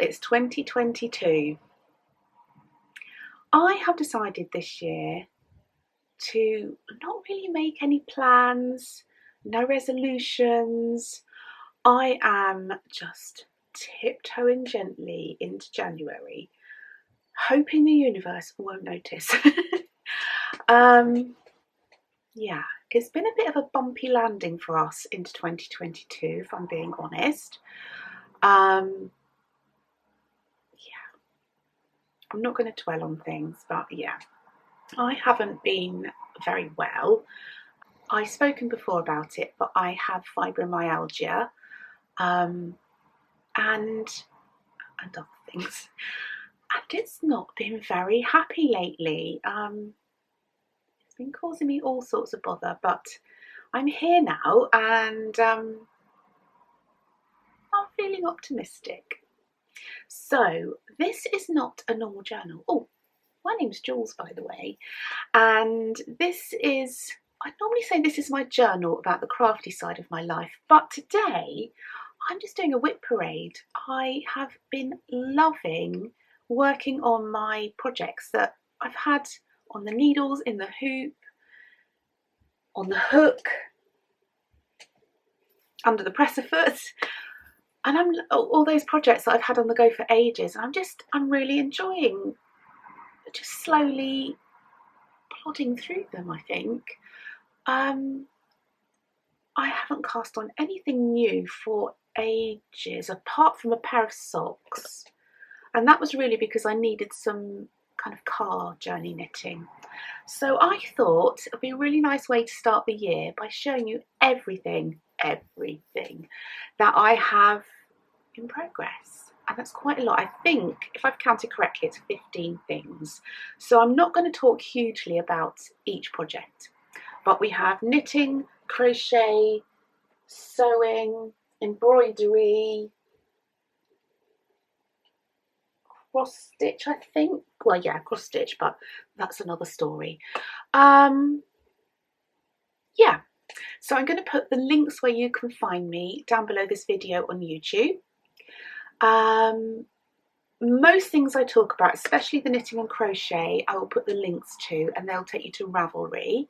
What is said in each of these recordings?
it's 2022. I have decided this year to not really make any plans, no resolutions. I am just tiptoeing gently into January, hoping the universe won't notice. Yeah, it's been a bit of a bumpy landing for us into 2022, if I'm being honest. Yeah, I'm not going to dwell on things, but yeah, I haven't been very well. I've spoken before about it, but I have fibromyalgia, and other things, and it's not been very happy lately. It's been causing me all sorts of bother, but I'm here now, and I'm feeling optimistic. So this is not a normal journal. Oh, my name's Jooles, by the way, and this is, I'd normally say this is my journal about the crafty side of my life, but today I'm just doing a WIP parade. I have been loving working on my projects that I've had on the needles, in the hoop, on the hook, under the presser foot, and I'm all those projects that I've had on the go for ages. And I'm really enjoying just slowly plodding through them, I think. I haven't cast on anything new for ages, apart from a pair of socks. And that was really because I needed some kind of car journey knitting. So I thought it would be a really nice way to start the year by showing you everything that I have in progress. And that's quite a lot. I think, if I've counted correctly, it's 15 things. So I'm not going to talk hugely about each project. But we have knitting, crochet, sewing, embroidery, cross stitch, I think. Well, yeah, cross stitch, but that's another story. Yeah, so I'm going to put the links where you can find me down below this video on YouTube. Most things I talk about, especially the knitting and crochet, I will put the links to, and they'll take you to Ravelry.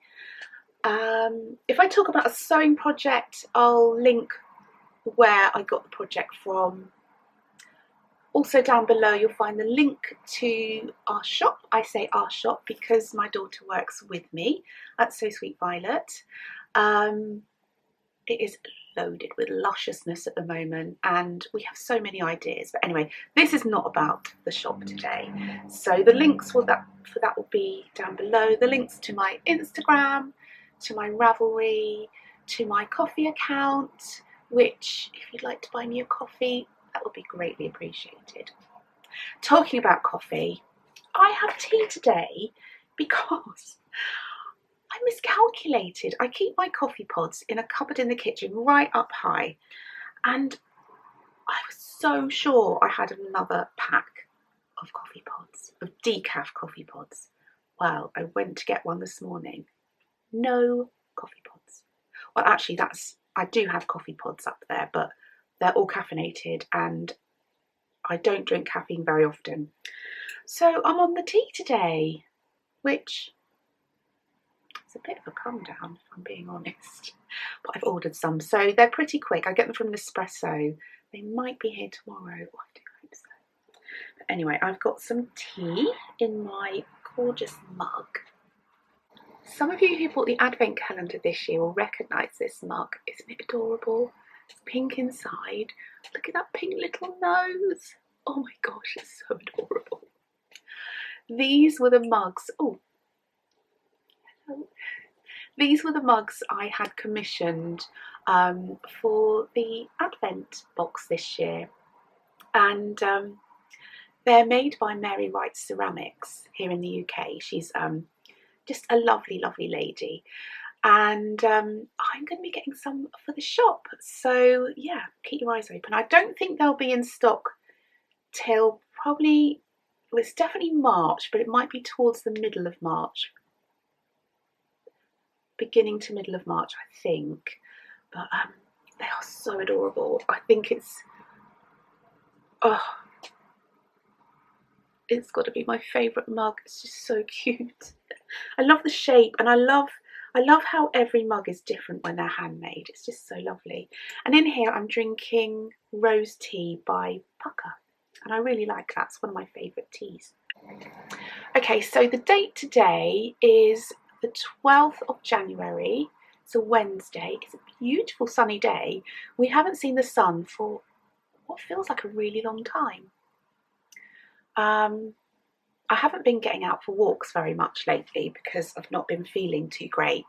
If I talk about a sewing project, I'll link where I got the project from. Also down below you'll find the link to our shop. I say our shop because my daughter works with me at So Sweet Violet. It is loaded with lusciousness at the moment, and we have so many ideas. But anyway, this is not about the shop today. So the links for that will be down below. The links to my Instagram, to my Ravelry, to my coffee account, which if you'd like to buy me a coffee, that would be greatly appreciated. Talking about coffee, I have tea today because I miscalculated. I keep my coffee pods in a cupboard in the kitchen right up high, and I was so sure I had another pack of coffee pods, of decaf coffee pods. Well, I went to get one this morning. No coffee pods. Well, actually, I do have coffee pods up there, but they're all caffeinated and I don't drink caffeine very often. So I'm on the tea today, which is a bit of a come down, if I'm being honest. But I've ordered some, so they're pretty quick. I get them from Nespresso. They might be here tomorrow. Oh, I do hope so. But anyway, I've got some tea in my gorgeous mug. Some of you who bought the advent calendar this year will recognise this mug. Isn't it adorable? It's pink inside. Look at that pink little nose. Oh my gosh, it's so adorable. These were the mugs. Oh, hello. These were the mugs I had commissioned for the advent box this year. And they're made by Mary Wright Ceramics here in the UK. She's just a lovely, lovely lady. And I'm going to be getting some for the shop. So yeah, keep your eyes open. I don't think they'll be in stock till probably, well, it's definitely March, but it might be towards the middle of March. Beginning to middle of March, I think. But they are so adorable. I think it's, oh, it's got to be my favourite mug. It's just so cute. I love the shape, and I love how every mug is different when they're handmade. It's just so lovely. And in here I'm drinking rose tea by Pucker, and I really like that. It's one of my favourite teas. Okay, so the date today is the 12th of January. It's a Wednesday. It's a beautiful sunny day. We haven't seen the sun for what feels like a really long time. I haven't been getting out for walks very much lately because I've not been feeling too great.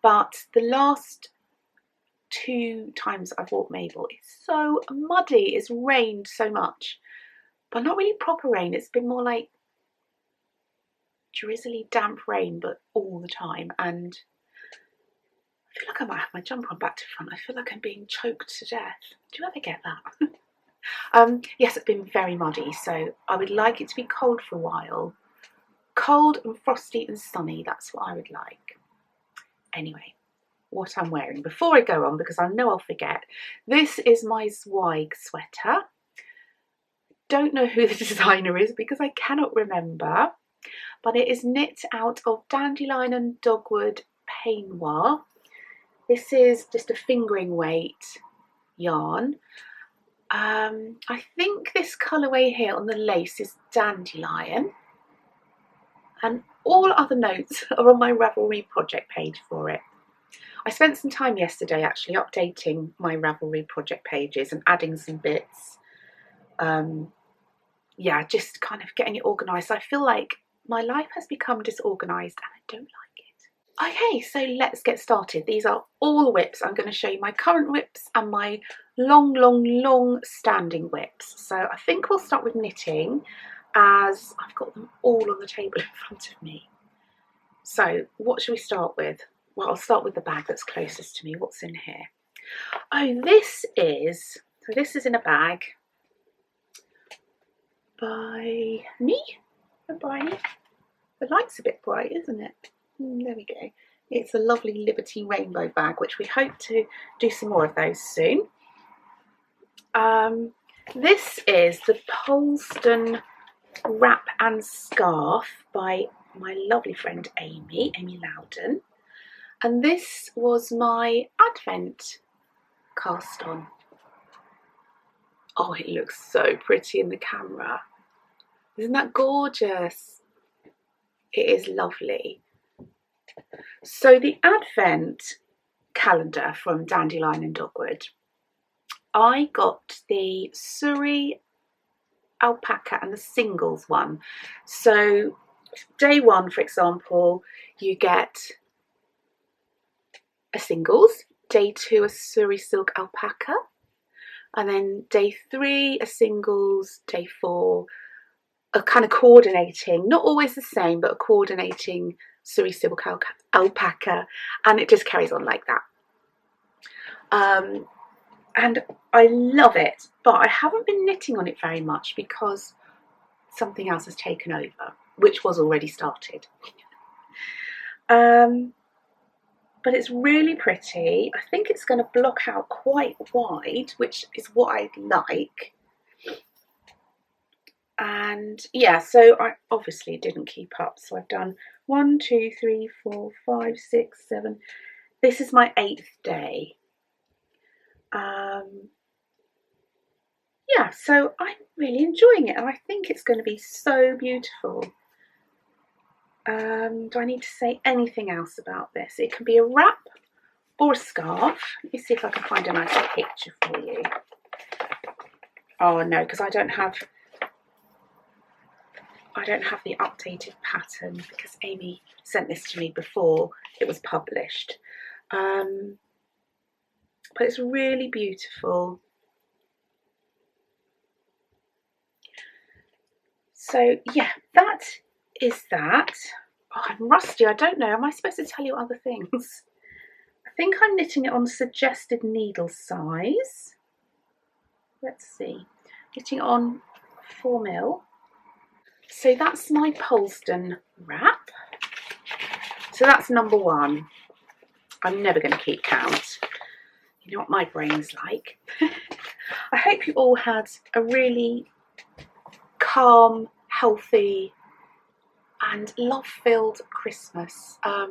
But the last 2 times I've walked Mabel, it's so muddy. It's rained so much, but not really proper rain. It's been more like drizzly, damp rain, but all the time. And I feel like I might have my jumper on back to front. I feel like I'm being choked to death. Do you ever get that? Yes, it's been very muddy, so I would like it to be cold for a while. Cold and frosty and sunny, that's what I would like. Anyway, what I'm wearing before I go on, because I know I'll forget. This is my Zweig sweater. Don't know who the designer is because I cannot remember, but it is knit out of dandelion and dogwood peignoir. This is just a fingering weight yarn. I think this colourway here on the lace is dandelion, and all other notes are on my Ravelry project page for it. I spent some time yesterday actually updating my Ravelry project pages and adding some bits. Yeah, just kind of getting it organised. I feel like my life has become disorganised and I don't like it. Okay, so let's get started. These are all WIPs. I'm going to show you my current WIPs and my long standing WIPs. So I think we'll start with knitting, as I've got them all on the table in front of me. So what should we start with? Well, I'll start with the bag that's closest to me. What's in here? Oh, this is in a bag by me. The light's a bit bright, isn't it? There we go. It's a lovely Liberty rainbow bag, which we hope to do some more of those soon. This is the Poleston wrap and scarf by my lovely friend Amy Loudon. And this was my Advent cast on. Oh, it looks so pretty in the camera. Isn't that gorgeous? It is lovely. So the Advent calendar from Dandelion and Dogwood, I got the Surrey alpaca and the singles one. So day 1, for example, you get a singles, day 2 a Surrey silk alpaca, and then day 3 a singles, day 4 a kind of coordinating, not always the same, but a coordinating Surrey silk alpaca, and it just carries on like that. And I love it, but I haven't been knitting on it very much because something else has taken over, which was already started. But it's really pretty. I think it's going to block out quite wide, which is what I'd like. And yeah, so I obviously didn't keep up. So I've done 1, 2, 3, 4, 5, 6, 7. This is my 8th day. Yeah, so I'm really enjoying it, and I think it's going to be so beautiful. Do I need to say anything else about this? It can be a wrap or a scarf. Let me see if I can find a nice picture for you. Oh no, because I don't have the updated pattern because Amy sent this to me before it was published. But it's really beautiful. So yeah, that is that. Oh, I'm rusty. I don't know. Am I supposed to tell you other things? I think I'm knitting it on suggested needle size. Let's see. Knitting on 4mm. So that's my Poleston wrap. So that's number 1. I'm never going to keep count. You know what my brain's like. I hope you all had a really calm, healthy and love-filled Christmas. Yeah,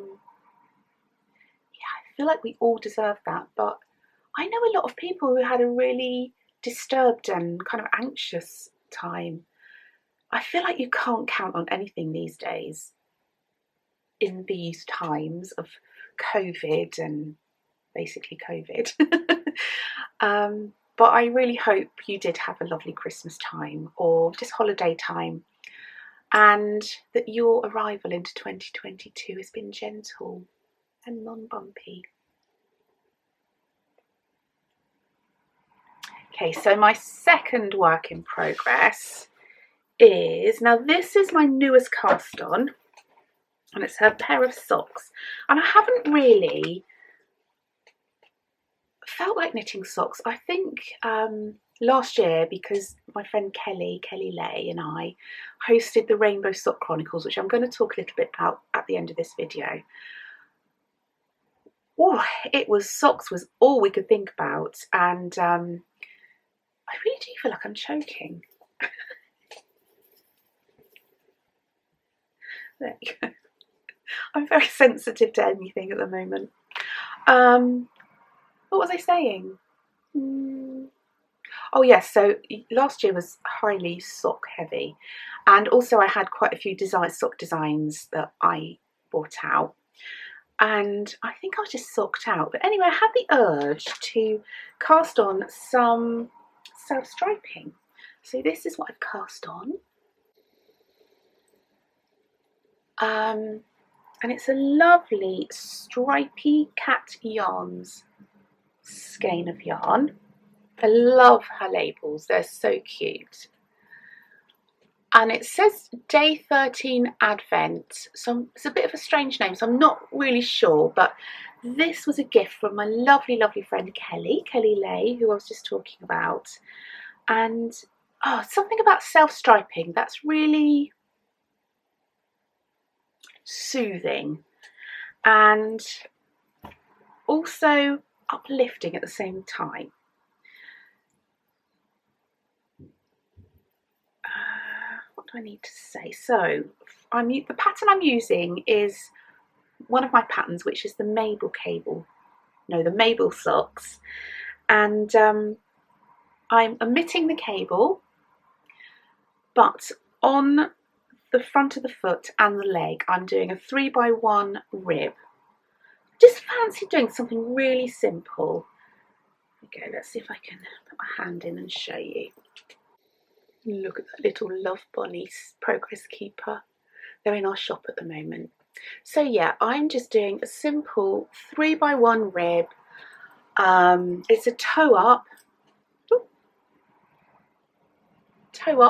I feel like we all deserve that, but I know a lot of people who had a really disturbed and kind of anxious time. I feel like you can't count on anything these days in these times of COVID and basically COVID. But I really hope you did have a lovely Christmas time or just holiday time, and that your arrival into 2022 has been gentle and non-bumpy. Okay, so my second work in progress is, now this is my newest cast on, and it's a pair of socks, and I haven't really felt like knitting socks. I think last year, because my friend Kelly Lay and I hosted the Rainbow Sock Chronicles, which I'm going to talk a little bit about at the end of this video. Oh, socks was all we could think about, and I really do feel like I'm choking. There you go. I'm very sensitive to anything at the moment. What was I saying? Oh yes, so last year was highly sock heavy, and also I had quite a few sock designs that I bought out, and I think I was just socked out. But anyway, I had the urge to cast on some self-striping. So this is what I've cast on. And it's a lovely stripy cat yarns skein of yarn. I love her labels, they're so cute. And it says day 13 Advent, so it's a bit of a strange name, so I'm not really sure, but this was a gift from my lovely friend Kelly Lay, who I was just talking about. And something about self-striping that's really soothing and also uplifting at the same time. What do I need to say? So the pattern I'm using is one of my patterns, which is the Mabel socks, and I'm omitting the cable, but on the front of the foot and the leg I'm doing a 3x1 rib. Just fancy doing something really simple. Okay, let's see if I can put my hand in and show you. Look at that little love bunny progress keeper. They're in our shop at the moment. So yeah, I'm just doing a simple 3x1 rib. It's a toe up,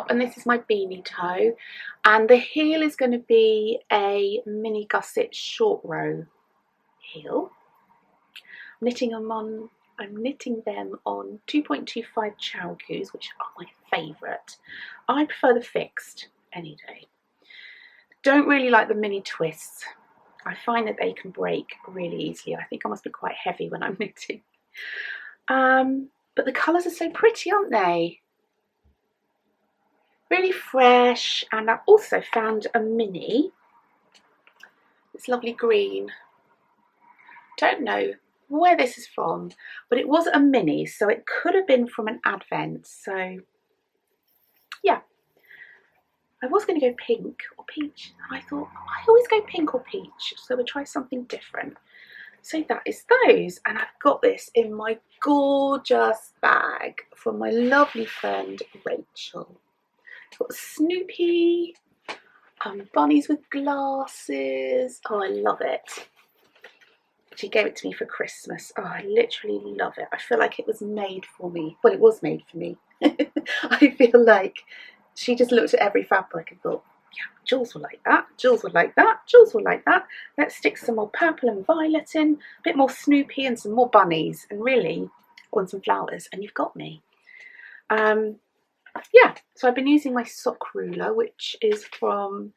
and this is my beanie toe, and the heel is going to be a mini gusset short row heel. I'm knitting them on 2.25 Chowkus, which are my favourite. I prefer the fixed any day. Don't really like the mini twists. I find that they can break really easily. I think I must be quite heavy when I'm knitting. But the colours are so pretty, aren't they? Really fresh. And I also found a mini. It's lovely green. Don't know where this is from, but it was a mini, so it could have been from an advent. So yeah, I was going to go pink or peach, and I thought I always go pink or peach, so we'll try something different. So that is those, and I've got this in my gorgeous bag from my lovely friend Rachel. It's got Snoopy, bunnies with glasses. Oh, I love it. She gave it to me for Christmas. Oh, I literally love it. I feel like it was made for me. Well, it was made for me. I feel like she just looked at every fabric and thought, yeah, Jooles will like that, Jooles will like that, Jooles will like that. Let's stick some more purple and violet in, a bit more Snoopy and some more bunnies, and really want some flowers, and you've got me. Yeah, so I've been using my sock ruler, which is from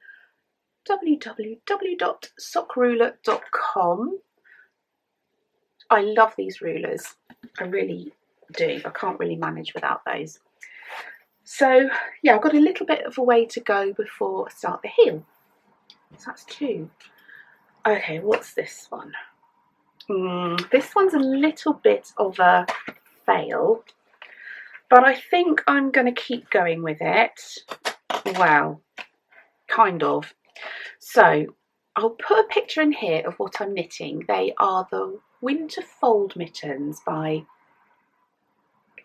www.sockruler.com. I love these rulers, I really do. I can't really manage without those. So yeah, I've got a little bit of a way to go before I start the heel. So that's 2. Okay, what's this one? This one's a little bit of a fail, but I think I'm going to keep going with it. Well, kind of. So I'll put a picture in here of what I'm knitting. They are the Winter Fold Mittens by,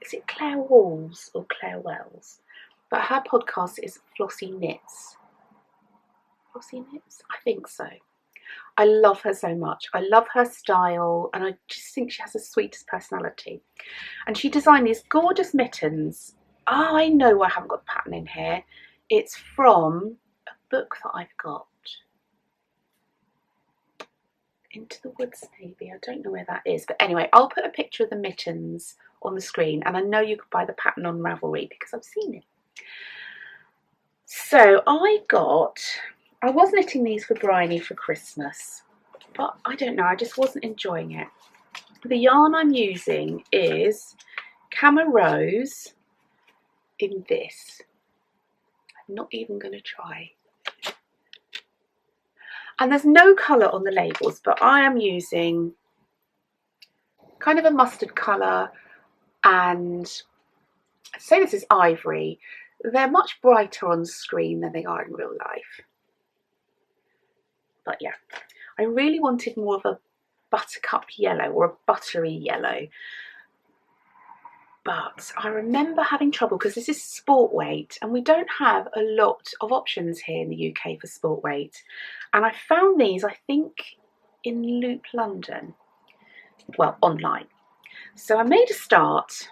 is it Claire Walls or Claire Wells? But her podcast is Flossie Knits. Flossie Knits? I think so. I love her so much. I love her style, and I just think she has the sweetest personality. And she designed these gorgeous mittens. Oh, I know I haven't got the pattern in here. It's from a book that I've got. Into the Woods, maybe. I don't know where that is. But anyway, I'll put a picture of the mittens on the screen, and I know you could buy the pattern on Ravelry because I've seen it. So I was knitting these for Bryony for Christmas, but I don't know, I just wasn't enjoying it. The yarn I'm using is Camo Rose in this. I'm not even going to try. And there's no colour on the labels, but I am using kind of a mustard colour, and I'd say this is ivory. They're much brighter on screen than they are in real life. But yeah, I really wanted more of a buttercup yellow or a buttery yellow. But I remember having trouble because this is sport weight, and we don't have a lot of options here in the UK for sport weight. And I found these, I think, in Loop London, well, online. So I made a start,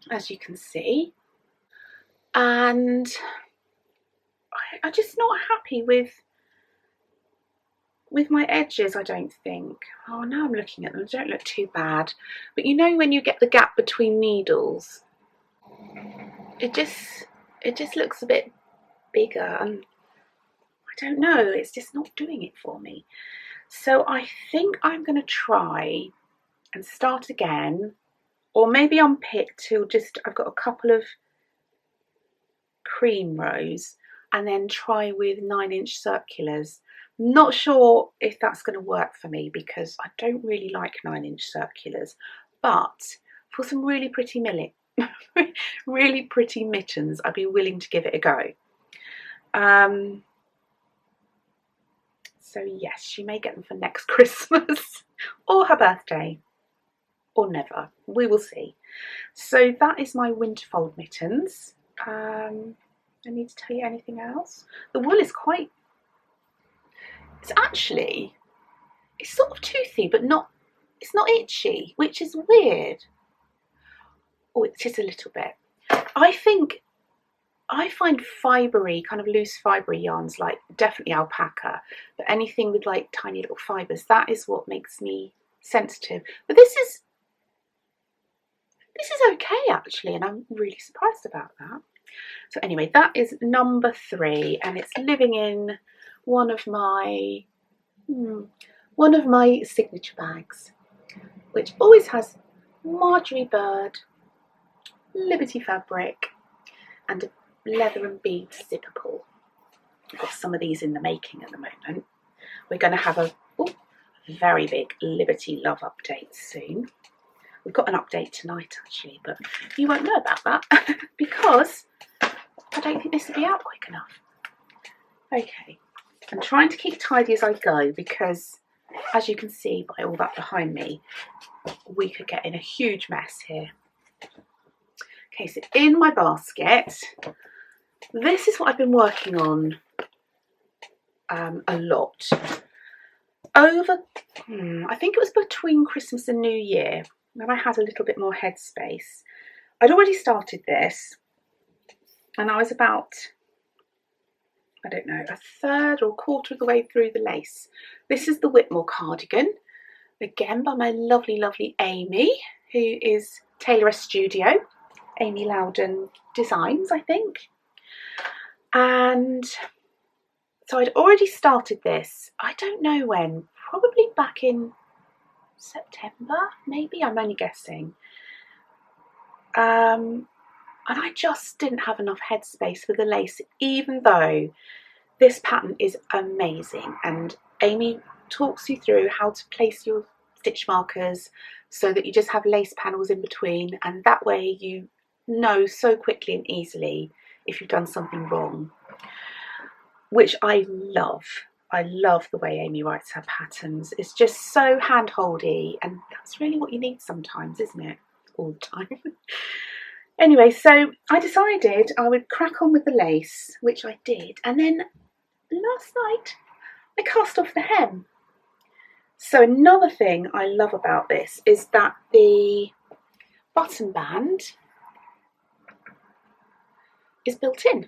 as you can see, and I'm just not happy with my edges, I don't think. Oh, now I'm looking at them, they don't look too bad. But you know when you get the gap between needles, it just looks a bit bigger, and I don't know, it's just not doing it for me. So I think I'm going to try and start again, or maybe unpick till just I've got a couple of cream rows, and then try with 9-inch circulars. Not sure if that's going to work for me because I don't really like 9-inch circulars, but for some really pretty really pretty mittens, I'd be willing to give it a go. So yes, she may get them for next Christmas or her birthday, or never. We will see. So that is my winter fold mittens. I need to tell you anything else. The wool is quite, it's sort of toothy, but it's not itchy, which is weird. Oh, it is a little bit. I find fibery, kind of loose fibery yarns, like definitely alpaca, but anything with like tiny little fibres, that is what makes me sensitive. But this is okay actually, and I'm really surprised about that. So anyway, that is number 3, and it's living in one of my signature bags, which always has Marjorie Bird, Liberty fabric, and a leather and beads zipper pull. I've got some of these in the making at the moment. We're going to have a very big Liberty Love update soon. We've got an update tonight actually, but you won't know about that because I don't think this will be out quick enough. Okay, I'm trying to keep tidy as I go because, as you can see by all that behind me, we could get in a huge mess here. Okay, so in my basket, this is what I've been working on a lot. I think it was between Christmas and New Year, when I had a little bit more headspace. I'd already started this, and I was about, I don't know, a third or quarter of the way through the lace. This is the Whitmore cardigan, again by my lovely, lovely Amy, who is Tailoress Studio. Amy Loudon Designs, I think. And so I'd already started this, I don't know when, probably back in September, maybe, I'm only guessing. And And I just didn't have enough headspace for the lace, even though this pattern is amazing. And Amy talks you through how to place your stitch markers so that you just have lace panels in between, and that way you know so quickly and easily if you've done something wrong, which I love. I love the way Amy writes her patterns. It's just so hand-holdy, and that's really what you need sometimes, isn't it? All the time. Anyway, so I decided I would crack on with the lace, which I did, and then last night I cast off the hem. So another thing I love about this is that the button band is built in.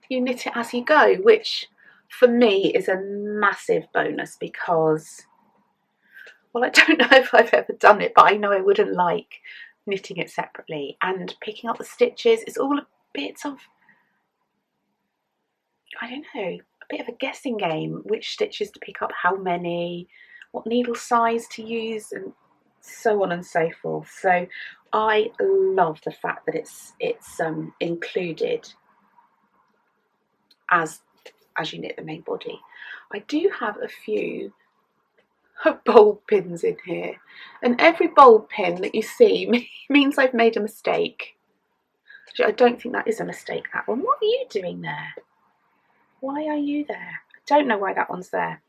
You knit it as you go, which for me is a massive bonus because, well, I don't know if I've ever done it, but I know I wouldn't like knitting it separately and picking up the stitches. It's all a bit of, I don't know, a bit of a guessing game, which stitches to pick up, how many, what needle size to use, and so on and so forth. So I love the fact that it's included as you knit the main body. I do have a few bulb pins in here, and every bulb pin that you see means I've made a mistake. Actually, I don't think that is a mistake, that one. What are you doing there? Why are you there? I don't know why that one's there,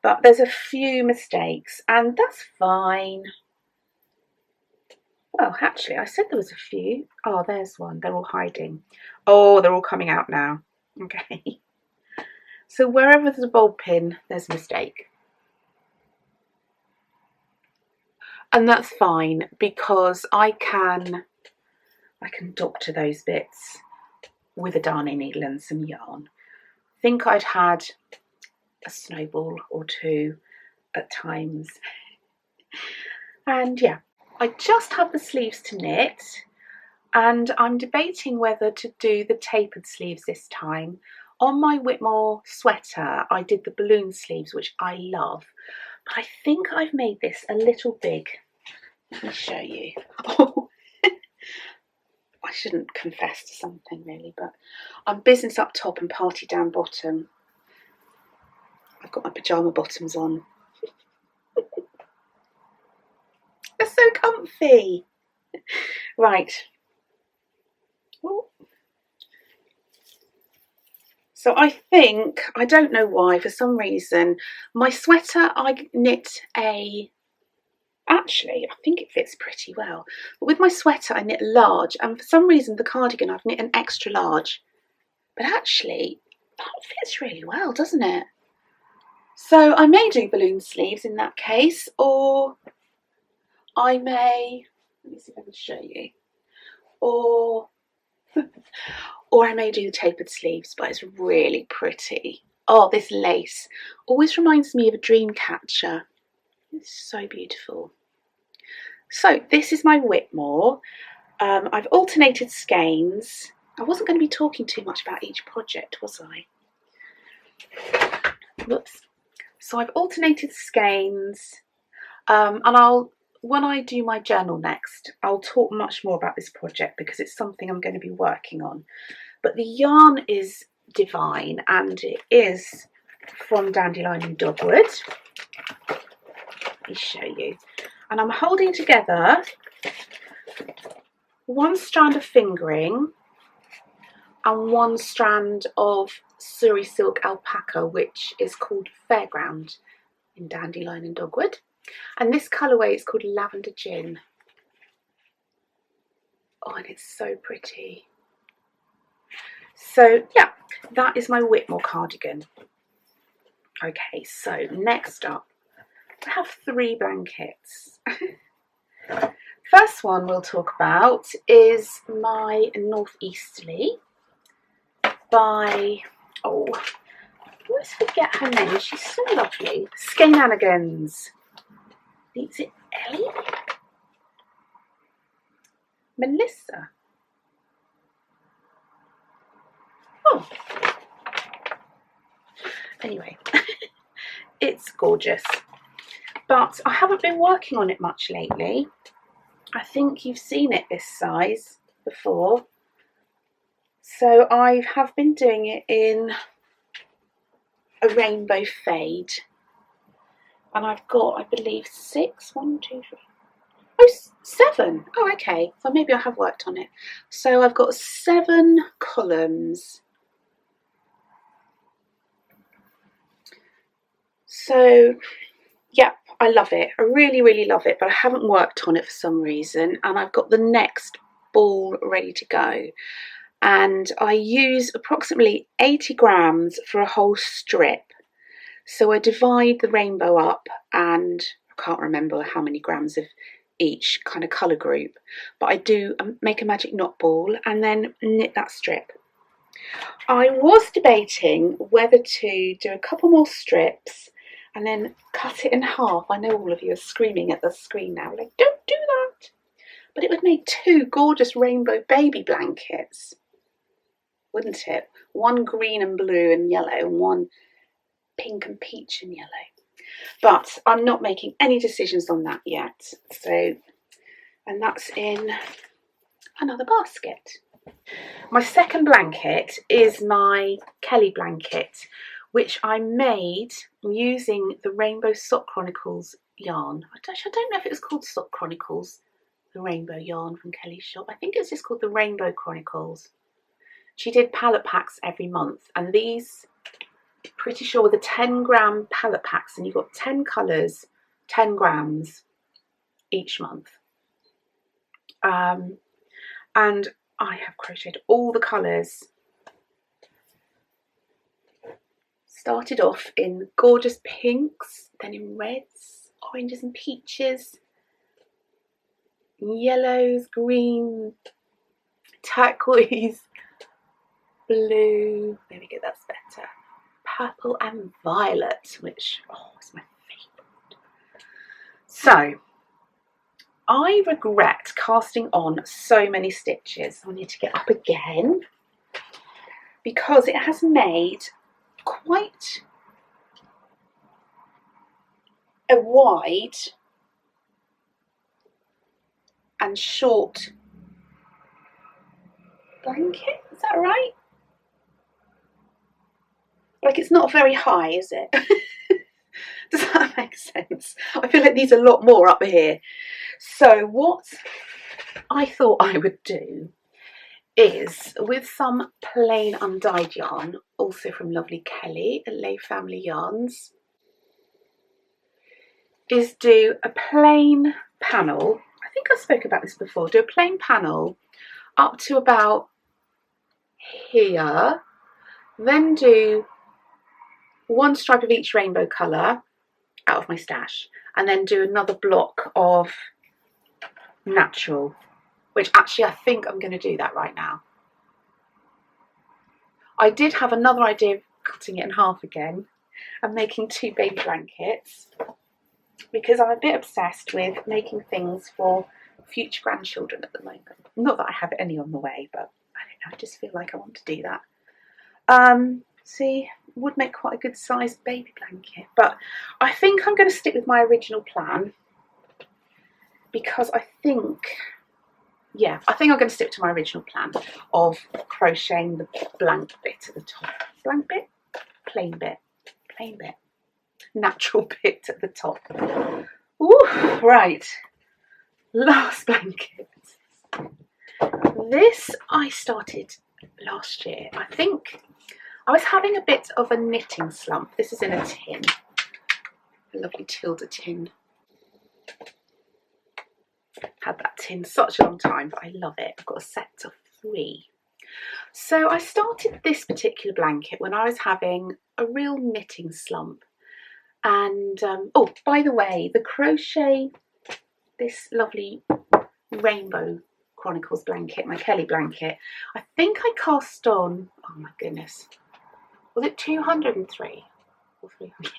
but there's a few mistakes, and that's fine. Well, actually, I said there was a few. Oh, there's one. They're all hiding. Oh, they're all coming out now. Okay. So wherever there's a bulb pin, there's a mistake. And that's fine, because I can doctor those bits with a darning needle and some yarn. I think I'd had a snowball or two at times. And yeah, I just have the sleeves to knit, and I'm debating whether to do the tapered sleeves this time. On my Whitmore sweater, I did the balloon sleeves, which I love, but I think I've made this a little big. Let me show you. Oh, I shouldn't confess to something really, but I'm business up top and party down bottom. I've got my pyjama bottoms on. They're so comfy. Right. Ooh. So I think, I don't know why, for some reason, my sweater I knit actually, I think it fits pretty well. But with my sweater, I knit large, and for some reason, the cardigan, I've knit an extra large. But actually, that fits really well, doesn't it? So I may do balloon sleeves in that case, or I may, let me see if I can show you, or I may do the tapered sleeves, but it's really pretty. Oh, this lace always reminds me of a dream catcher. It's so beautiful. So this is my Whitmore. I've alternated skeins. I wasn't going to be talking too much about each project, was I? Whoops. So I've alternated skeins, and when I do my journal next, I'll talk much more about this project because it's something I'm going to be working on. But the yarn is divine, and it is from Dandelion and Dogwood. Let me show you. And I'm holding together one strand of fingering and one strand of Surrey silk alpaca, which is called Fairground in Dandelion and Dogwood. And this colourway is called Lavender Gin. Oh, and it's so pretty. So yeah, that is my Whitmore cardigan. Okay, so next up, I have 3 blankets. First one we'll talk about is my Northeasterly by, oh, I always forget her name, she's so lovely. Skenanigans. Is it Ellie? Melissa? Oh. Anyway, it's gorgeous. But I haven't been working on it much lately. I think you've seen it this size. before. So I have been doing it in a rainbow fade. And I've got, I believe, 6, 1, 2, 3, oh, 7. Oh, okay. So maybe I have worked on it. So I've got 7 columns. So, yeah, I love it. I really, really love it, but I haven't worked on it for some reason. And I've got the next ball ready to go. And I use approximately 80 grams for a whole strip. So I divide the rainbow up, and I can't remember how many grams of each kind of colour group, but I do make a magic knot ball and then knit that strip. I was debating whether to do a couple more strips and then cut it in half. I know all of you are screaming at the screen now, like, don't do that. But it would make 2 gorgeous rainbow baby blankets, wouldn't it? One green and blue and yellow, and one pink and peach and yellow. But I'm not making any decisions on that yet. So, and that's in another basket. My second blanket is my Kelly blanket, which I made using the Rainbow Sock Chronicles yarn. I don't know if it was called Sock Chronicles, the rainbow yarn from Kelly's shop. I think it's just called the Rainbow Chronicles. She did palette packs every month, and these, pretty sure, were the 10-gram palette packs, and you got 10 colours, 10 grams each month. And I have crocheted all the colours. Started off in gorgeous pinks, then in reds, oranges and peaches, yellows, green, turquoise, blue, there we go, that's better, purple and violet, which, oh, is my favourite. So, I regret casting on so many stitches. I need to get up again because it has made quite a wide and short blanket. Is that right? Like, it's not very high, is it? Does that make sense? I feel it needs a lot more up here. So what I thought I would do is, with some plain undyed yarn, also from lovely Kelly at Lay Family Yarns, is do a plain panel. I think I spoke about this before. Do a plain panel up to about here, then do 1 stripe of each rainbow colour out of my stash, and then do another block of natural, which actually I think I'm going to do that right now. I did have another idea of cutting it in half again and making 2 baby blankets, because I'm a bit obsessed with making things for future grandchildren at the moment. Not that I have any on the way, but I don't know, I just feel like I want to do that. See, would make quite a good sized baby blanket, but I think I'm going to stick with my original plan, because I think I'm going to stick to my original plan of crocheting the blank bit at the top. Blank bit? Plain bit. Plain bit. Natural bit at the top. Ooh, right. Last blanket. This I started last year. I think I was having a bit of a knitting slump. This is in a tin. A lovely Tilda tin. Had that tin such a long time, but I love it. I've got a set of 3. So I started this particular blanket when I was having a real knitting slump. And oh, by the way, the crochet, this lovely Rainbow Chronicles blanket, my Kelly blanket, I think I cast on, oh my goodness, was it 203 or 300?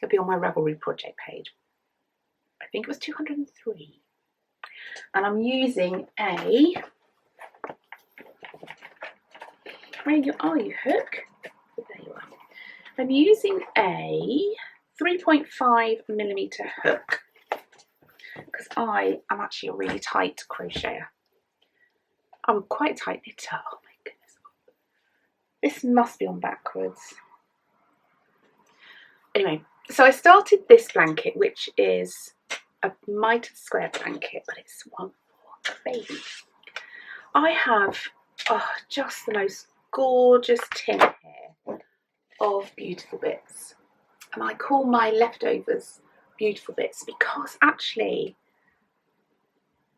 It'll be on my Ravelry project page. I think it was 203. And I'm using a, where are you, hook? There you are. I'm using a 3.5mm hook, because I am actually a really tight crocheter. I'm quite a tight knitter. Oh my goodness. This must be on backwards. Anyway, so I started this blanket, which is a mitered square blanket, but it's one for a baby. I have just the most gorgeous tin here of beautiful bits, and I call my leftovers beautiful bits because actually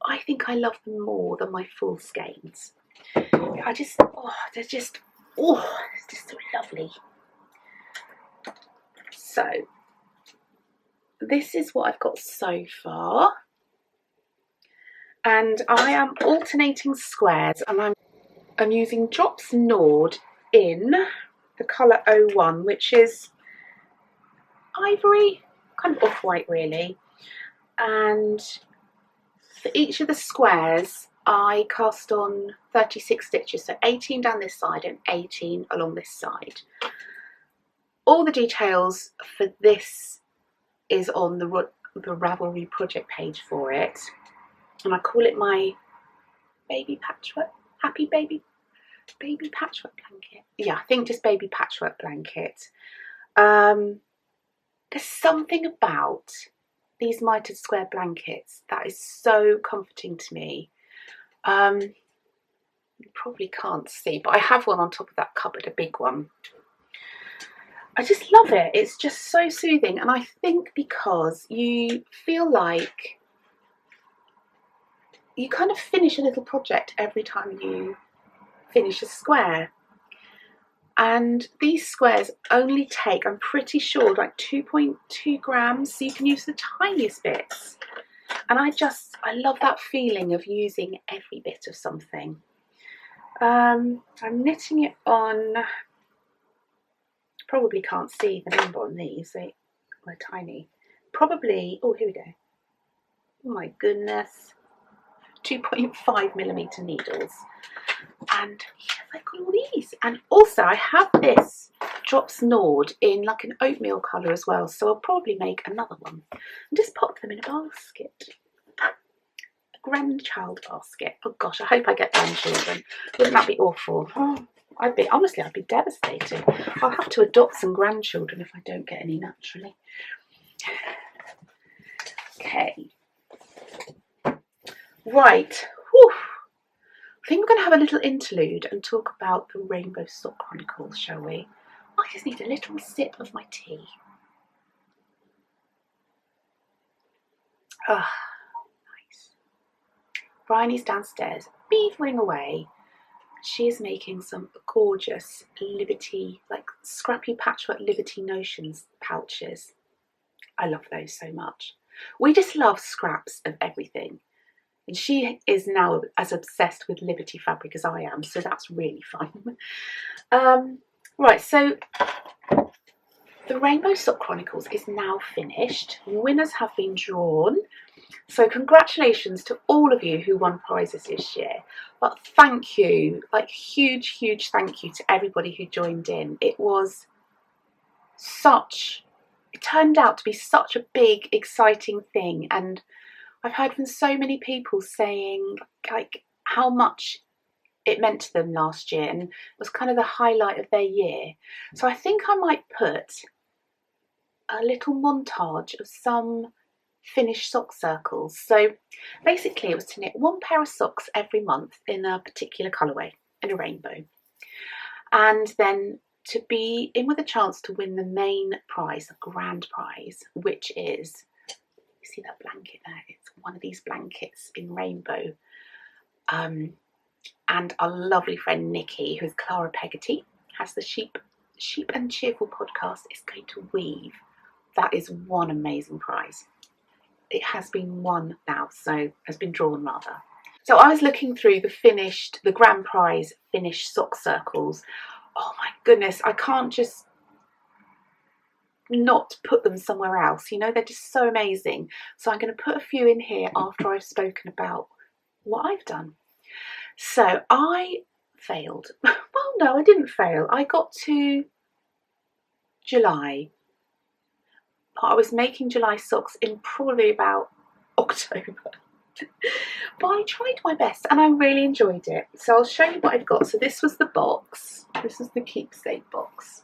I think I love them more than my full skeins. They're just so lovely. So this is what I've got so far, and I am alternating squares, and I'm using Drops Nord in the colour 01, which is ivory, kind of off-white really, and for each of the squares I cast on 36 stitches, so 18 down this side and 18 along this side. All the details for this is on the Ravelry project page for it, and I call it my baby patchwork, happy baby patchwork blanket. Yeah, I think just baby patchwork blanket. There's something about these mitered square blankets that is so comforting to me. You probably can't see, but I have one on top of that cupboard, a big one. I just love it. It's just so soothing, and I think because you feel like you kind of finish a little project every time you finish a square. And these squares only take, I'm pretty sure, like 2.2 grams, so you can use the tiniest bits. And I love that feeling of using every bit of something. I'm knitting it on, probably can't see the number on these, they're tiny. Probably, oh, here we go. Oh my goodness. 2.5mm needles. And yes, I've got all these. And also I have this Drops Nord in like an oatmeal colour as well, so I'll probably make another one and just pop them in a basket. A grandchild basket. Oh gosh, I hope I get grandchildren. Wouldn't that be awful? Oh, I'd be devastated. I'll have to adopt some grandchildren if I don't get any naturally. Okay. Right. Whew. I think we're going to have a little interlude and talk about the Rainbow Sock Chronicles, shall we? I just need a little sip of my tea. Ah, nice. Bryony's downstairs, beavering away. She is making some gorgeous Liberty, like scrappy patchwork Liberty Notions pouches. I love those so much. We just love scraps of everything. And she is now as obsessed with Liberty fabric as I am, so that's really fun. Right, so the Rainbow Sock Chronicles is now finished. Winners have been drawn. So congratulations to all of you who won prizes this year. But thank you, like huge thank you to everybody who joined in. It turned out to be such a big, exciting thing, and I've heard from so many people saying like how much it meant to them last year, and it was kind of the highlight of their year. So I think I might put a little montage of some finished sock circles. So basically it was to knit one pair of socks every month in a particular colourway, in a rainbow, and then to be in with a chance to win the main prize, the grand prize, which is, you see that blanket there? It's one of these blankets in rainbow. And our lovely friend Nikki, who is Clara Peggotty, has the Sheep and Cheerful podcast, is going to weave. That is one amazing prize. It has been won now, so has been drawn rather. So I was looking through the grand prize finished sock circles. Oh my goodness, I can't just not put them somewhere else, you know, they're just so amazing. So I'm going to put a few in here after I've spoken about what I've done. So I failed. Well, no, I didn't fail. I got to July, but I was making July socks in probably about October. But I tried my best and I really enjoyed it. So I'll show you what I've got. So this was the box. This is the keepsake box.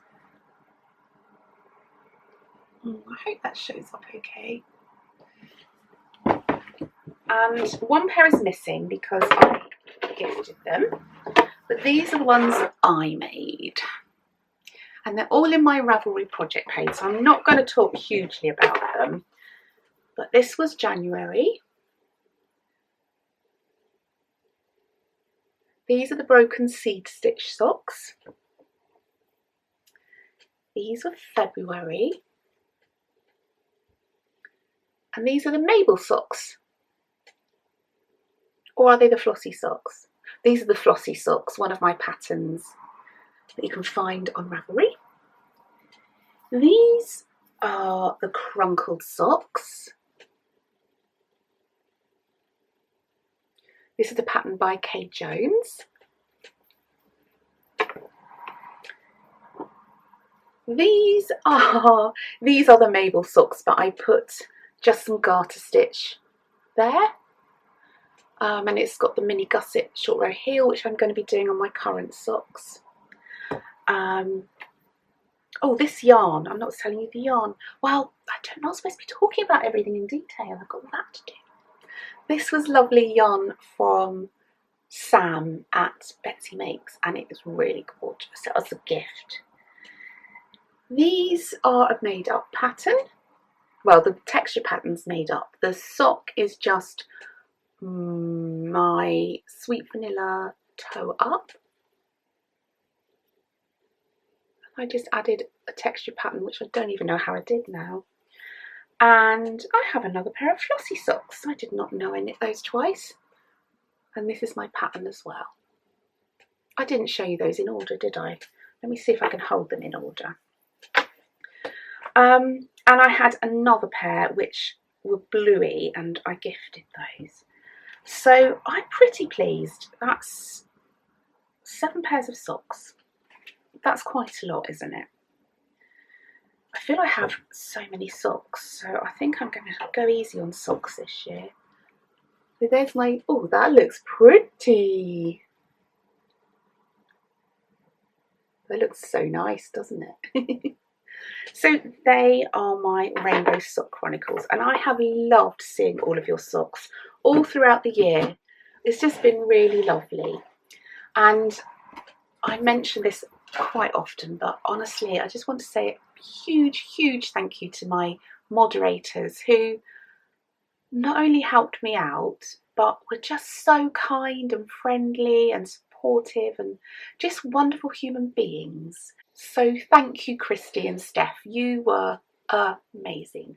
I hope that shows up okay. And one pair is missing because I gifted them. But these are the ones I made. And they're all in my Ravelry project page. So I'm not going to talk hugely about them. But this was January. These are the broken seed stitch socks. These were February. And these are the Mabel socks. Or are they the flossy socks? These are the flossy socks, one of my patterns that you can find on Ravelry. These are the crunkled socks. This is a pattern by Kay Jones. These are the Mabel socks, but I put just some garter stitch there. And it's got the mini gusset short row heel, which I'm going to be doing on my current socks. Oh, this yarn, I'm not telling you the yarn. Well, I'm not supposed to be talking about everything in detail. I've got that to do. This was lovely yarn from Sam at Betsy Makes, and it was really gorgeous. It was a gift. These are a made up pattern. Well, the texture pattern's made up. The sock is just my sweet vanilla toe up. I just added a texture pattern, which I don't even know how I did now. And I have another pair of flossy socks. I did not know I knit those twice. And this is my pattern as well. I didn't show you those in order, did I? Let me see if I can hold them in order. And I had another pair which were bluey, and I gifted those. So I'm pretty pleased. That's 7 pairs of socks. That's quite a lot, isn't it? I feel I have so many socks, so I think I'm going to go easy on socks this year. So there's my, oh, that looks pretty. That looks so nice, doesn't it? So they are my Rainbow Sock Chronicles, and I have loved seeing all of your socks all throughout the year. It's just been really lovely. And I mention this quite often, but honestly, I just want to say a huge thank you to my moderators who not only helped me out, but were just so kind and friendly and supportive and just wonderful human beings. So thank you, Christy and Steph. You were amazing.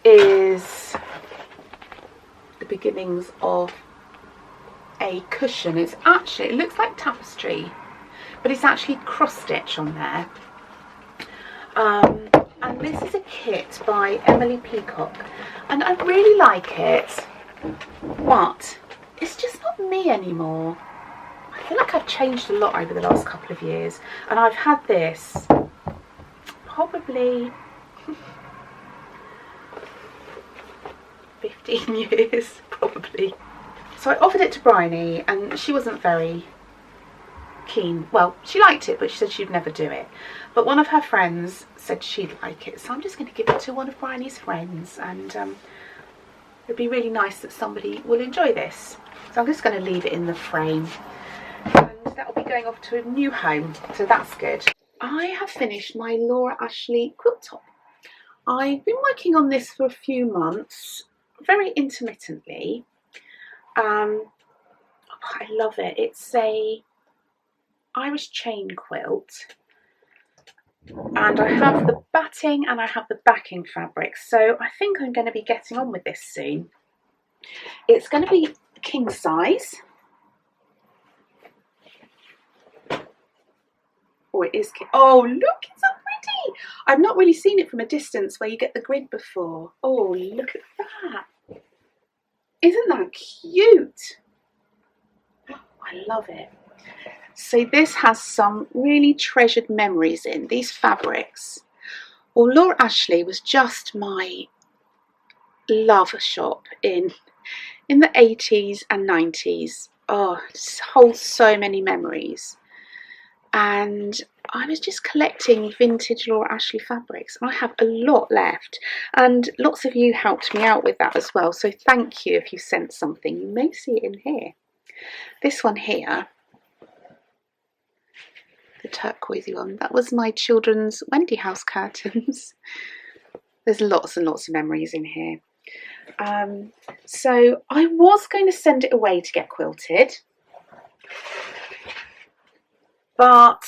Is the beginnings of a cushion. It's actually, it looks like tapestry, but it's actually cross stitch on there. And this is a kit by Emily Peacock, and I really like it, but it's just not me anymore. I feel like I've changed a lot over the last couple of years, and I've had this probably 15 years, probably. So I offered it to Bryony and she wasn't very keen. Well, she liked it, but she said she'd never do it. But one of her friends said she'd like it, so I'm just going to give it to one of Bryony's friends, and it'd be really nice that somebody will enjoy this. So I'm just going to leave it in the frame, and that'll be going off to a new home, so that's good. I have finished my Laura Ashley quilt top. I've been working on this for a few months, very intermittently. I love it. It's a Irish chain quilt, and I have the batting and I have the backing fabric, so I think I'm going to be getting on with this soon. It's going to be king size. Oh, it is. Oh, look, it's so pretty. I've not really seen it from a distance where you get the grid before. Oh, look at that. Isn't that cute? I love it. So this has some really treasured memories in these fabrics. Well, Laura Ashley was just my love shop in the 80s and 90s. Oh, it holds so many memories. And I was just collecting vintage Laura Ashley fabrics. I have a lot left, and lots of you helped me out with that as well, so thank you if you sent something. You may see it in here. This one here, the turquoisey one, that was my children's Wendy House curtains. There's lots and lots of memories in here. So I was going to send it away to get quilted, but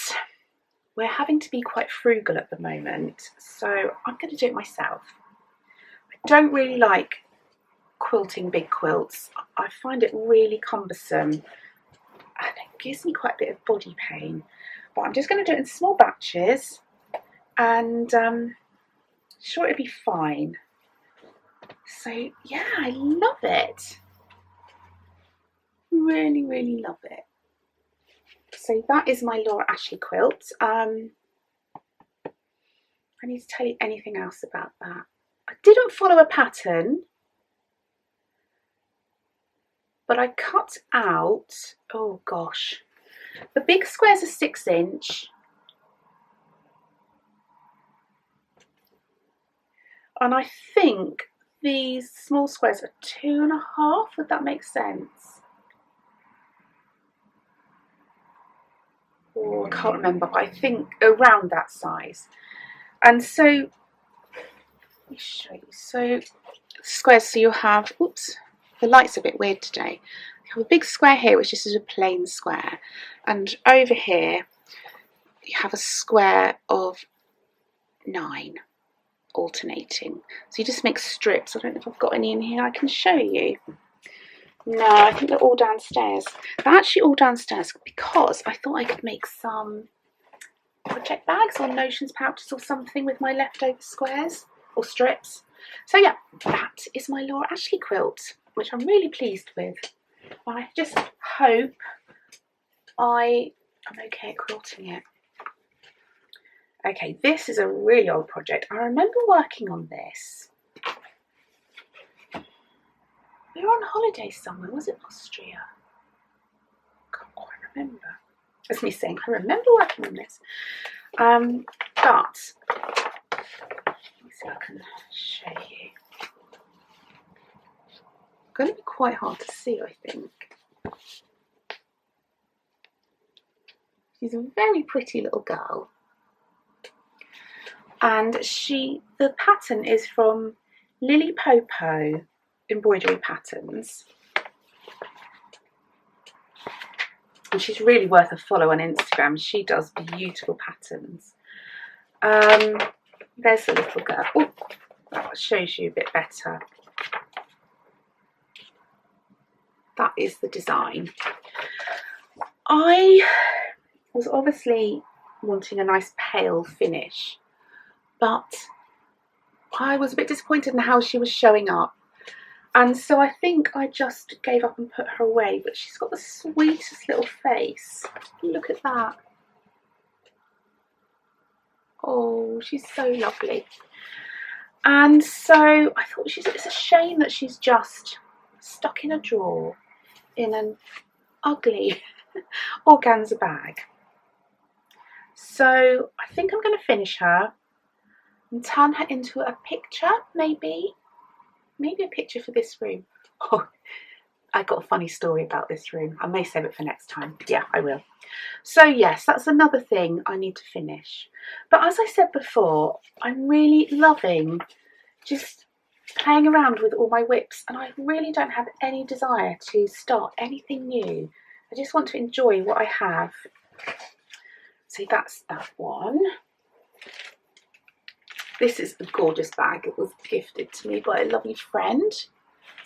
we're having to be quite frugal at the moment, so I'm going to do it myself. I don't really like quilting big quilts. I find it really cumbersome and it gives me quite a bit of body pain, but I'm just going to do it in small batches, and sure it'll be fine. So yeah, I love it. Really, really love it. So that is my Laura Ashley quilt. I need to tell you anything else about that. I didn't follow a pattern, but I cut out, oh gosh, the big squares are 6 inch. And I think these small squares are 2.5, would that make sense? Or I can't remember, but I think around that size. And so, let me show you. So, squares, so you have, oops, the light's a bit weird today. You have a big square here, which is a plain square. And over here, you have a square of 9. Alternating. So you just make strips. I don't know if I've got any in here I can show you. No, I think they're all downstairs. They're actually all downstairs because I thought I could make some project bags or notions pouches or something with my leftover squares or strips. So yeah, that is my Laura Ashley quilt, which I'm really pleased with. I just hope I'm okay at quilting it. Okay, this is a really old project. I remember working on this. We were on holiday somewhere. Was it Austria? Can't quite remember. That's me saying I remember working on this. But let me see if I can show you. It's going to be quite hard to see, I think. She's a very pretty little girl. And the pattern is from Lily Popo embroidery patterns, and she's really worth a follow on Instagram. She does beautiful patterns. There's a little girl. Oh, that shows you a bit better. That is the design. I was obviously wanting a nice pale finish, but I was a bit disappointed in how she was showing up. And so I think I just gave up and put her away, but she's got the sweetest little face. Look at that. Oh, she's so lovely. And so I thought it's a shame that she's just stuck in a drawer. in an ugly organza bag. So I think I'm going to finish her and turn her into a picture, maybe a picture for this room. Oh, I got a funny story about this room. I may save it for next time. Yeah, I will. So yes, that's another thing I need to finish. But as I said before, I'm really loving just playing around with all my WIPs, and I really don't have any desire to start anything new. I just want to enjoy what I have. So that's that one. This is a gorgeous bag. It was gifted to me by a lovely friend.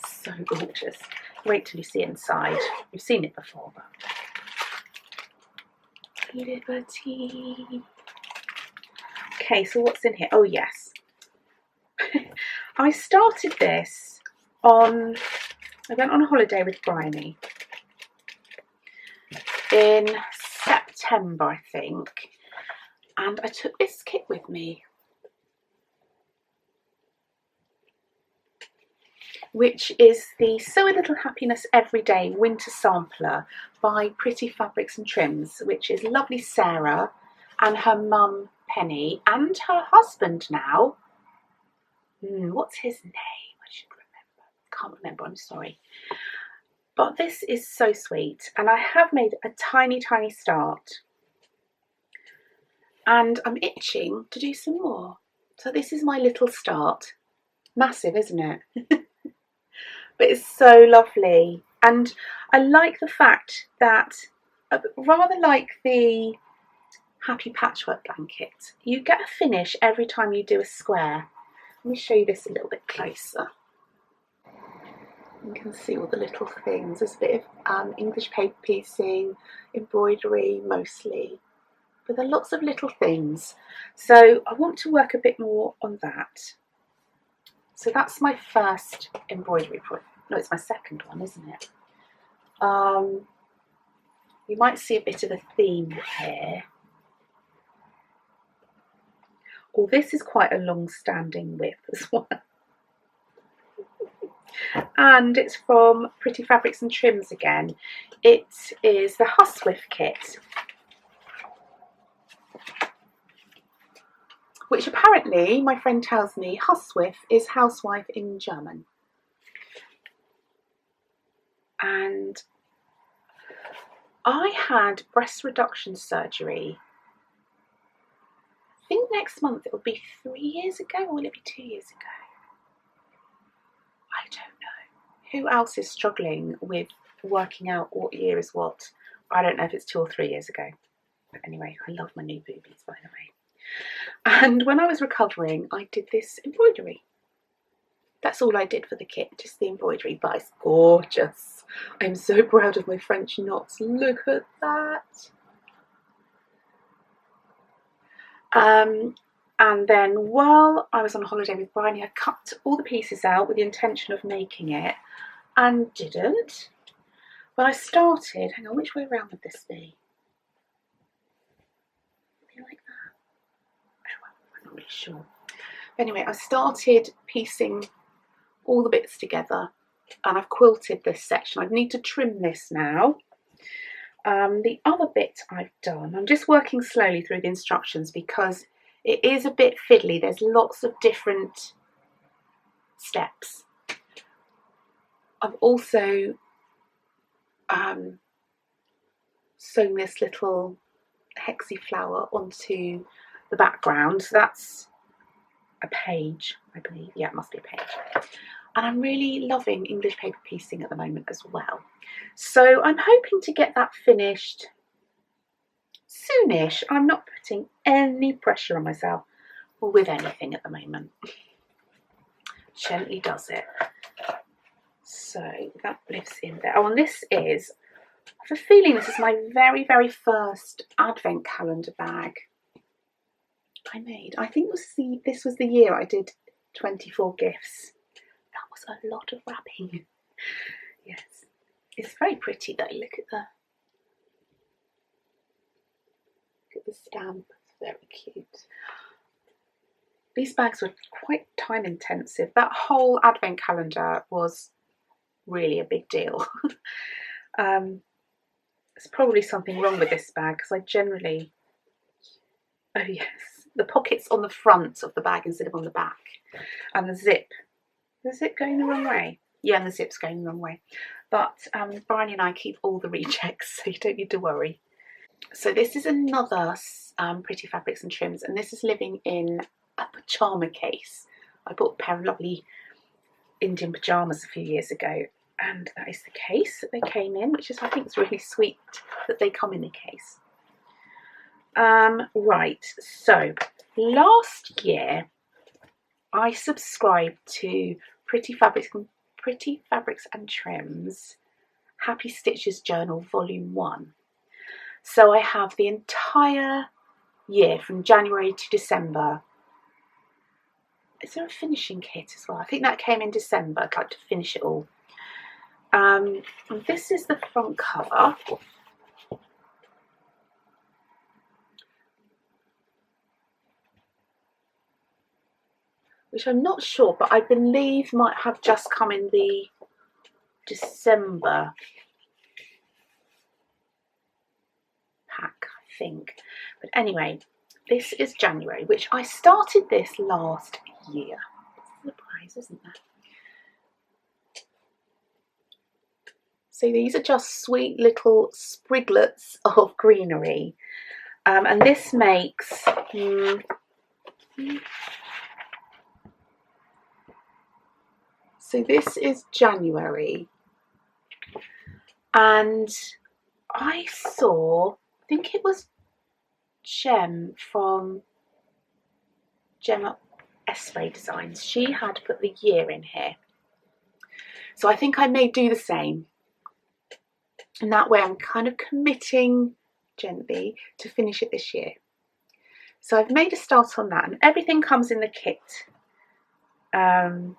So gorgeous. Wait till you see it inside. You've seen it before, but Liberty. Okay, so what's in here? Oh yes. I started this I went on a holiday with Bryony in September, I think, and I took this kit with me, which is the Sew a Little Happiness Everyday Winter Sampler by Pretty Fabrics and Trims, which is lovely Sarah and her mum Penny and her husband now. What's his name? I should remember. Can't remember, I'm sorry. But this is so sweet, and I have made a tiny start, and I'm itching to do some more. So this is my little start. Massive, isn't it? But it's so lovely, and I like the fact that, rather like the Happy Patchwork blanket, you get a finish every time you do a square. Let me show you this a little bit closer. You can see all the little things. There's a bit of English paper piecing, embroidery mostly, but there are lots of little things. So I want to work a bit more on that. So that's my first embroidery project. No, it's my second one, isn't it? You might see a bit of a theme here. Oh, this is quite a long-standing WIP as well. And it's from Pretty Fabrics and Trims again. It is the Housewife kit, which apparently, my friend tells me, Housewife is housewife in German. And I had breast reduction surgery. I think next month it will be 3 years ago, or will it be 2 years ago? I don't know. Who else is struggling with working out what year is what? I don't know if it's 2 or 3 years ago. But anyway, I love my new boobies, by the way. And when I was recovering, I did this embroidery. That's all I did for the kit, just the embroidery, but it's gorgeous. I'm so proud of my French knots. Look at that. And then while I was on holiday with Bryony, I cut all the pieces out with the intention of making it, and didn't. But I started, hang on, which way around would this be? Maybe like that. Oh, well, I'm not really sure. Anyway, I started piecing all the bits together, and I've quilted this section. I need to trim this now. The other bit I've done, I'm just working slowly through the instructions because it is a bit fiddly. There's lots of different steps. I've also sewn this little hexy flower onto the background. So that's a page, I believe. Yeah, it must be a page. And I'm really loving English paper piecing at the moment as well. So I'm hoping to get that finished soonish. I'm not putting any pressure on myself or with anything at the moment. Gently does it. So that lives in there. Oh, and this is, I have a feeling this is my very first advent calendar bag I made. I think this was the year I did 24 gifts. That was a lot of wrapping. Yes. It's very pretty though. Look at the stamp. It's very cute. These bags were quite time intensive. That whole advent calendar was really a big deal. There's probably something wrong with this bag because I generally, oh yes, the pocket's on the front of the bag instead of on the back, and the zip going the wrong way? Yeah, and the zip's going the wrong way. But Bryony and I keep all the rejects, so you don't need to worry. So this is another Pretty Fabrics and Trims, and this is living in a pyjama case. I bought a pair of lovely Indian pyjamas a few years ago, and that is the case that they came in, which is, I think, it's really sweet that they come in a case. Right, so last year I subscribed to Pretty Fabrics and Trims Happy Stitches Journal Volume 1. So I have the entire year from January to December. Is there a finishing kit as well? I think that came in December. I'd like to finish it all. And this is the front cover. Which I'm not sure, but I believe might have just come in the December pack, I think. But anyway, this is January, which I started this last year. Surprise, isn't that? So these are just sweet little spriglets of greenery, and this makes so this is January, and I saw, I think it was Gem from Gemma Esray Designs. She had put the year in here, so I think I may do the same. And that way I'm kind of committing gently to finish it this year. So I've made a start on that, and everything comes in the kit, apart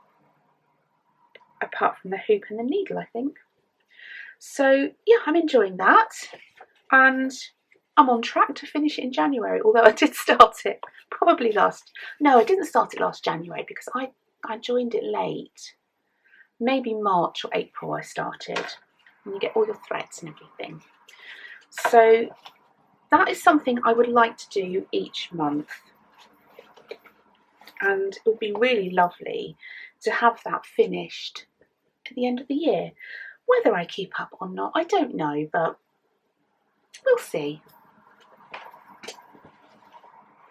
from the hoop and the needle, I think. So yeah, I'm enjoying that, and I'm on track to finish it in January, although I did start it probably I didn't start it last January because I joined it late. Maybe March or April I started. And you get all your threads and everything. So that is something I would like to do each month, and it would be really lovely to have that finished at the end of the year. Whether I keep up or not, I don't know, but we'll see.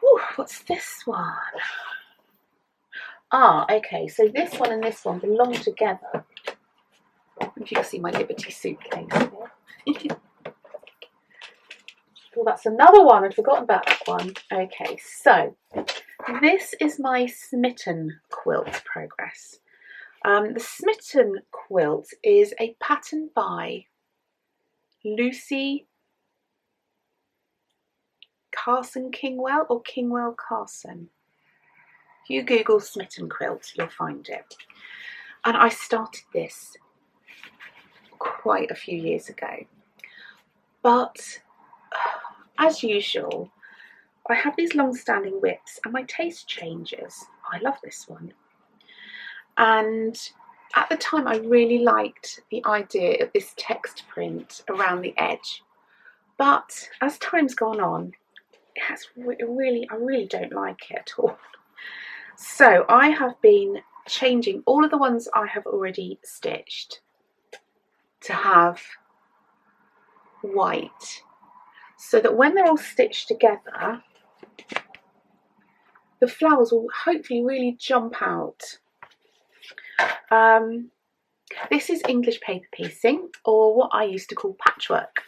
Ooh, what's this one? Ah, okay, so this one and this one belong together. If you can see my Liberty suitcase here. Well, that's another one. I'd forgotten about that one. Okay, so this is my Smitten quilt progress. The Smitten quilt is a pattern by Lucy Carson Kingwell, or Kingwell Carson. If you Google Smitten quilt, you'll find it. And I started this quite a few years ago, but as usual I have these long-standing WIPs and my taste changes. I love this one, and at the time I really liked the idea of this text print around the edge, but as time's gone on I really don't like it at all. So I have been changing all of the ones I have already stitched to have white, so that when they're all stitched together the flowers will hopefully really jump out. This is English paper piecing, or what I used to call patchwork.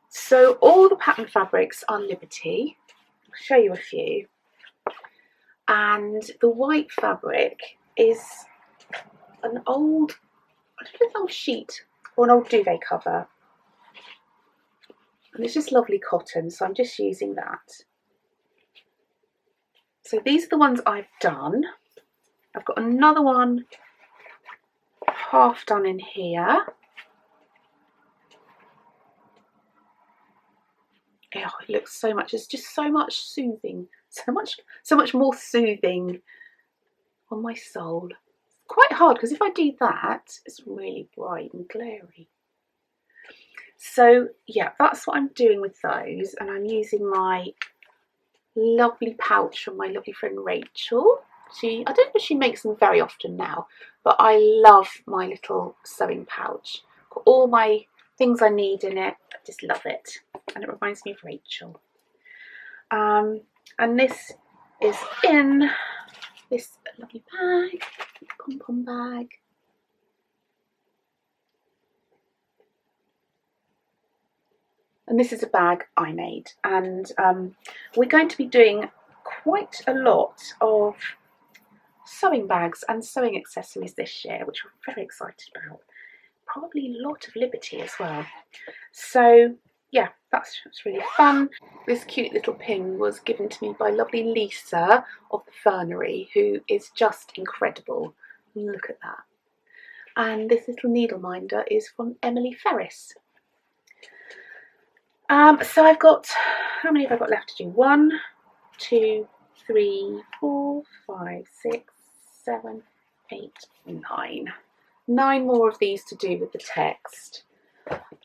So all the pattern fabrics are Liberty. I'll show you a few, and the white fabric is an old, I don't know if it's an old sheet or an old duvet cover, and it's just lovely cotton, so I'm just using that. So these are the ones I've done. I've got another one half done in here. Oh, it looks so much, it's just so much soothing, so much more soothing on my soul. It's quite hard because if I do that, it's really bright and glary. So yeah, that's what I'm doing with those, and I'm using my lovely pouch from my lovely friend Rachel. I don't know if she makes them very often now, but I love my little sewing pouch. Got all my things I need in it. I just love it, and it reminds me of Rachel. And this is in this lovely bag, pom-pom bag. And this is a bag I made, and we're going to be doing quite a lot of sewing bags and sewing accessories this year, which I'm very excited about. Probably a lot of liberty as well. So yeah, that's really fun. This cute little pin was given to me by lovely Lisa of the Fernery, who is just incredible. Look at that. And this little needle minder is from Emily Ferris. So I've got, how many have I got left to do? 1, 2, 3, 4, 5, 6, 7, 8, 9. 9 more of these to do with the text.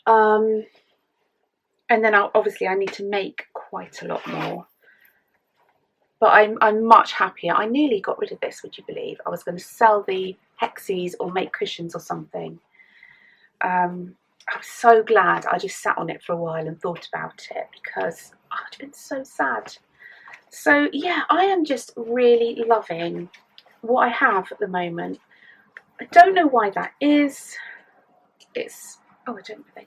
And then obviously I need to make quite a lot more. But I'm much happier. I nearly got rid of this, would you believe? I was going to sell the hexies or make cushions or something. I'm so glad I just sat on it for a while and thought about it, because I'd been so sad. So yeah, I am just really loving what I have at the moment. I don't know why that is. It's, oh, they didn't go in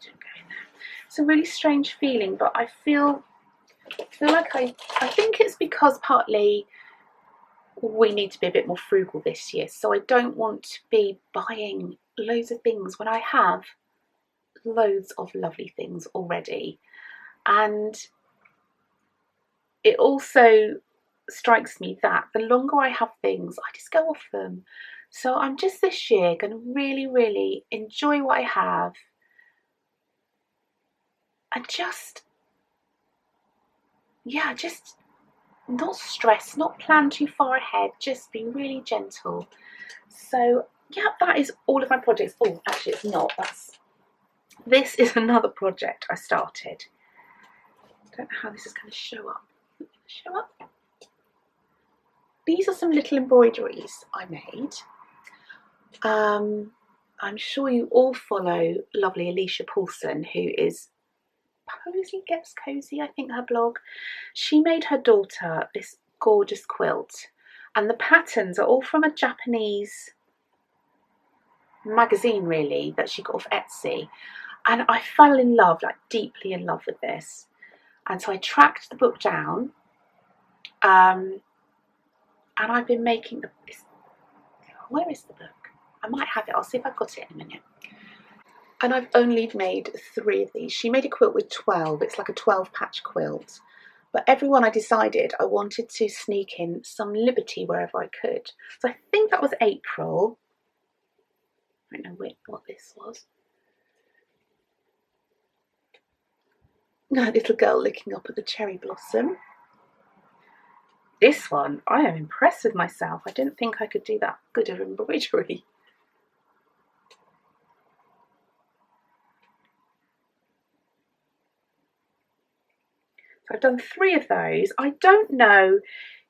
there. It's a really strange feeling, but I feel like I think it's because partly we need to be a bit more frugal this year. So I don't want to be buying loads of things when I have loads of lovely things already. And it also strikes me that the longer I have things, I just go off them. So I'm just this year going to really, really enjoy what I have and just not stress, not plan too far ahead, just be really gentle. So yeah, that is all of my projects. Oh, actually it's not. This is another project I started. I don't know how this is going to show up. These are some little embroideries I made. I'm sure you all follow lovely Alicia Paulson, who is Posy Gets Cozy, I think her blog. She made her daughter this gorgeous quilt, and the patterns are all from a Japanese magazine really that she got off Etsy, and I fell in love, like deeply in love with this. And so I tracked the book down, and I've been making where is the book? I might have it, I'll see if I've got it in a minute. And I've only made 3 of these. She made a quilt with 12. It's like a 12 patch quilt. But every one I decided I wanted to sneak in some liberty wherever I could. So I think that was April. I don't know what this was. A little girl looking up at the cherry blossom. This one, I am impressed with myself. I didn't think I could do that good of embroidery. So I've done 3 of those. I don't know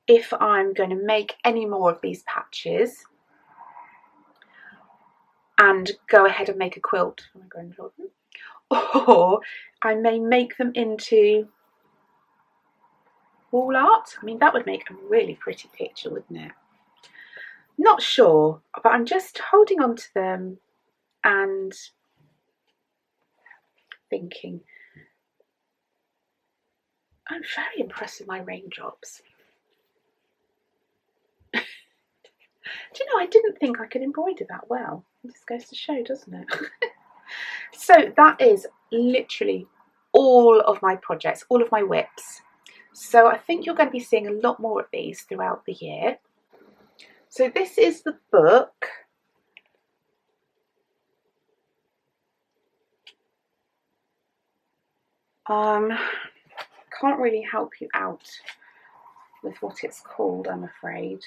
if I'm going to make any more of these patches and go ahead and make a quilt for my grandchildren, or I may make them into wall art. I mean, that would make a really pretty picture, wouldn't it? Not sure, but I'm just holding on to them and thinking. I'm very impressed with my raindrops. Do you know, I didn't think I could embroider that well. It just goes to show, doesn't it? So that is literally all of my projects, all of my WIPs. So I think you're going to be seeing a lot more of these throughout the year. So this is the book. Can't really help you out with what it's called, I'm afraid.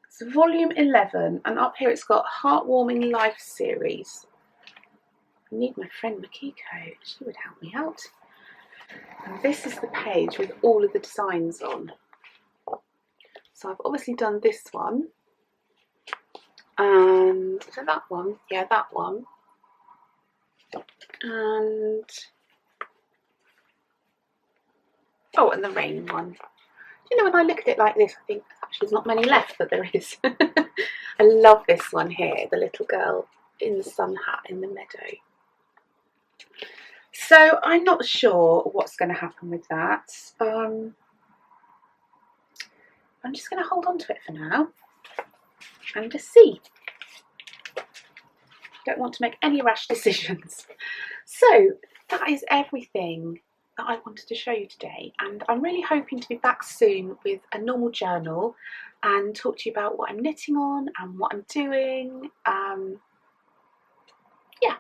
It's volume 11, and up here it's got Heartwarming Life Series. I need my friend Makiko, she would help me out. And this is the page with all of the designs on. So I've obviously done this one, and is it that one? Yeah, that one. And oh, and the rain one. You know, when I look at it like this, I think actually there's not many left, but there is. I love this one here, the little girl in the sun hat in the meadow. So I'm not sure what's going to happen with that. I'm just going to hold on to it for now and just see. Don't want to make any rash decisions. So that is everything that I wanted to show you today, and I'm really hoping to be back soon with a normal journal and talk to you about what I'm knitting on and what I'm doing. Yeah.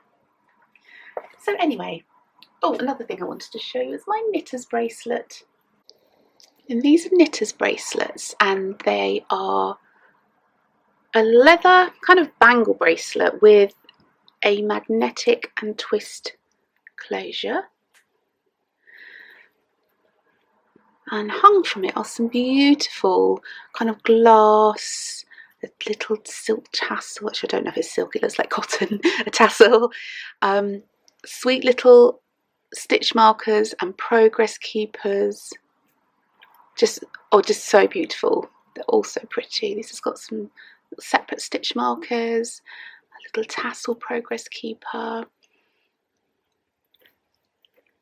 So anyway, oh, another thing I wanted to show you is my knitter's bracelet. And these are knitter's bracelets, and they are a leather kind of bangle bracelet with a magnetic and twist closure. And hung from it are some beautiful kind of glass, a little silk tassel, which I don't know if it's silk, it looks like cotton, a tassel, sweet little stitch markers and progress keepers. Just so beautiful. They're all so pretty. This has got some separate stitch markers, a little tassel progress keeper.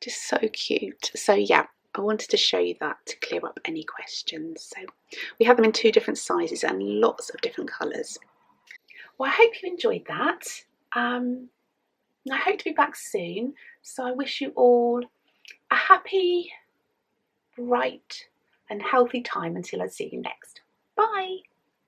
Just so cute. So yeah, I wanted to show you that to clear up any questions. So we have them in 2 different sizes and lots of different colours. Well, I hope you enjoyed that. I hope to be back soon. So I wish you all a happy, bright and healthy time until I see you next. Bye!